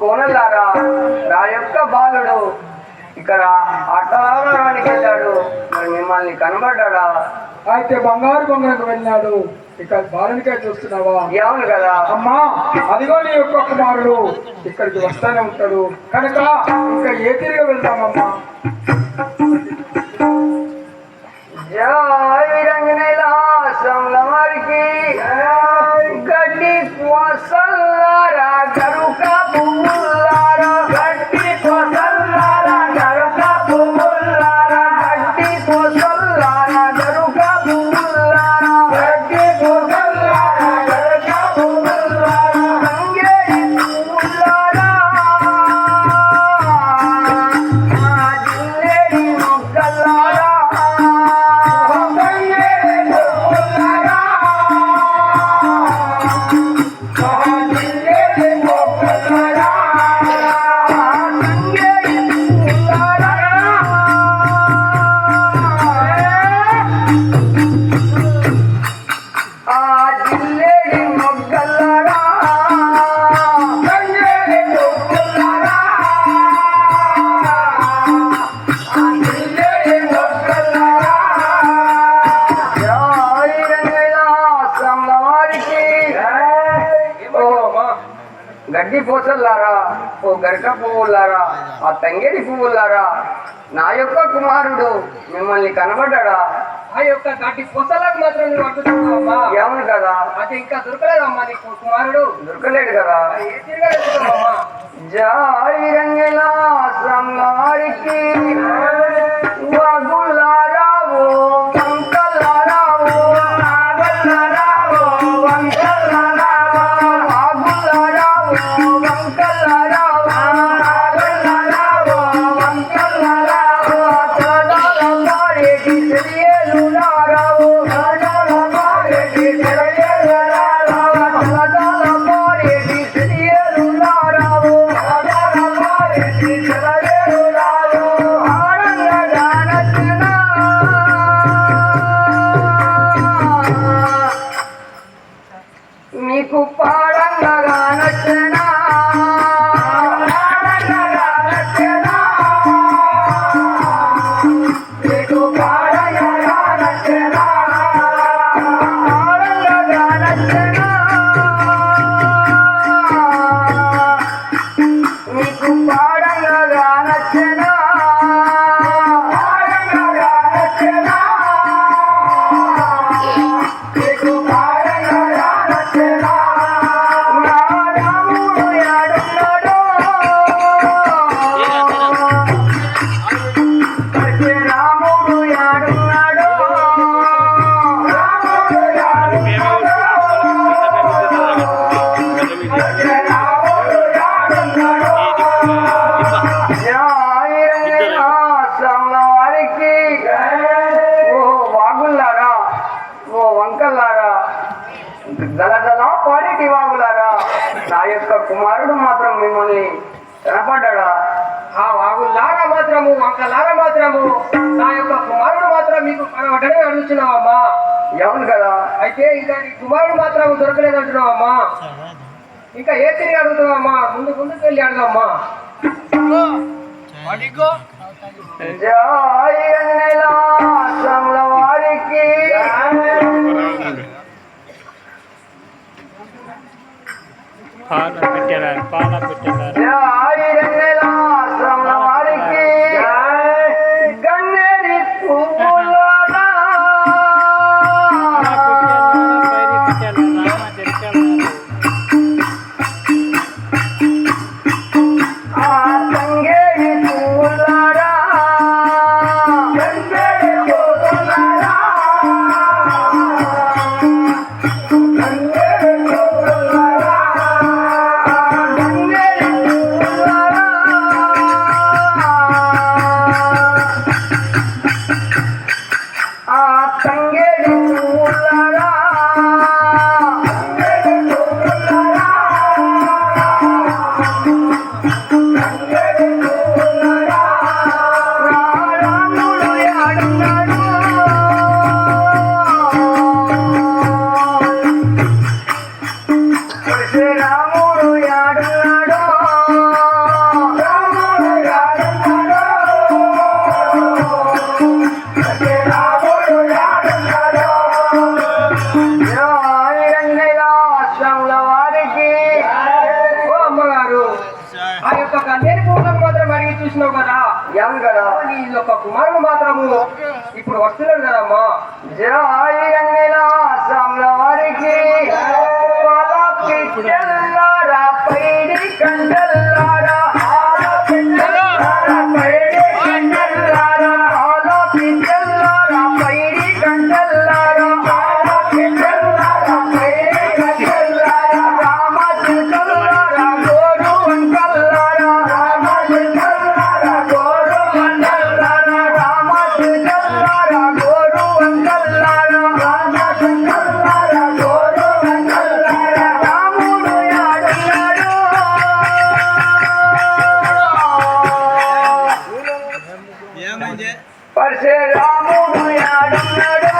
కోనలారా నా యొక్క బాలుడు ఇక్కడ ఆటలాడడానికి వెళ్ళాడు, మరి మిమ్మల్ని కనబడ్డా? అయితే బంగారు బొంగరకు వెళ్ళాడు, ఇక్కడ బాలునికే చూస్తున్నావా? అవును కదా అమ్మా, అదిగో నీ యొక్క కుమారుడు ఇక్కడికి వస్తానే ఉంటాడు కనుక ఇంకా ఏ తిరిగి వెళ్దామమ్మా. జై రంగనైలాసంల వారికి గడ్డి కోసల్లారా గరుక పువ్వులారా, గడ్డి కోసల్లారా గరుక పువ్వులారా, గడ్డి కోసల్లారా గరుక పువ్వులారా, గడ్డి కోసల్లారా గరుక పువ్వులారా, తంగేడి పువ్వులారా జిల్లేడి మొగ్గలారా, గడ్డి పోసల్లారా, ఓ గరక పువ్వులారా, ఆ తంగేడి పువ్వులారా, నా యొక్క కుమారుడు మిమ్మల్ని కనబడ్డా? ఆ యొక్క గడ్డి పొసలకు మాత్రం నువ్వు అడ్డుతున్నావమ్మా. అవును కదా, అది ఇంకా దొరకలేదమ్మా నీకు కుమారుడు, దొరకలేడు కదా. ఏ తిరిగా వెళ్తున్నావమ్మా. జై రంగనాథంల వారికి వాగులారా ఓ వంకలారా ఓ నాగలారా ఓ వంకలారా వాగులారా ఓ వంకలారా నాగలారా ఓ వంకలారా తడాల పారేటి తెలియలులారా ఓ తడాల పారేటి తెలియలులారా, తడాల పారేటి తెలియలులారా ఓ తడాల పారేటి తెలియలులారా, ఆనందగా నచ్చిన మీకు పాడంగా నచ్చనా, మీకు పాడంగా నచ్చనా, ఆడంగా నచ్చనా, మీకు పాడంగా నచ్చనా, ఆడంగా నచ్చనా, మీకు పాడంగా నచ్చనా, నా రాముడు యాడున్నాడో, వచ్చే రాముడు యాడున్నాడో, రాముడు యాడున్నాడో, వచ్చే రాముడు యాడున్నాడో. జై రంగనాథంల వారికి ఓ వాగులారా ఓ వంకలారా గలగలా పాడేటి వాగులారా, నా యొక్క కుమారుడు మాత్రం మిమ్మల్ని కనపడ్డా? ఆ వాగులారా మాత్రము వంకలారా మాత్రము నా యొక్క కుమారుడు మాత్రం మీకు కనబడనే అడుగుతున్నావమ్మా. అవును కదా. అయితే ఇంకా నీ కుమారుడు మాత్రం దొరకలేదు అంటున్నావమ్మా. ఇంకా ఏ తిరిగి అడుగుతున్నావమ్మా, ముందుకు వెళ్ళి అడగమ్మా. జై రంగనాథంల వారికి పాల పెట్టారు జై రంగనాథంల వారికి గన్నేరి పువ్వులారా, ఆ తంగేడి పువ్వులారా, తంగేడి పువ్వులారా, తంగేడి పువ్వులారా, తంగేడి పువ్వులారా, ఆ యొక్క కన్నేరు పువ్వులను మాత్రం అడిగి చూసినావు కదా ఏం కదా నీ యొక్క కుమారుడు మాత్రము ఇప్పుడు వస్తున్నాడు కదమ్మా. జయ రంగిలా సామ్ల వారికి పాల పిట్టల్లారా పైడి కండల్లారా పాల పిట్టల్లారా పైడి కండల్లారా పాల పిట్టల్లారా పైడి కండల్లారా పాల పిట్టల్లారా పైడి కండల్లారా రామ చిత్తల్లారా గోరు వంకల్లారా రామ చిత్తల్లారా గోరు వంకల్లారా రామ చిత్తల్లారా గోరు వంకల్లారా రామ చిత్తల్లారా గోరు వంకల్లారా రాముడు యాడున్నాడు పరశురాముడు యాడున్నాడు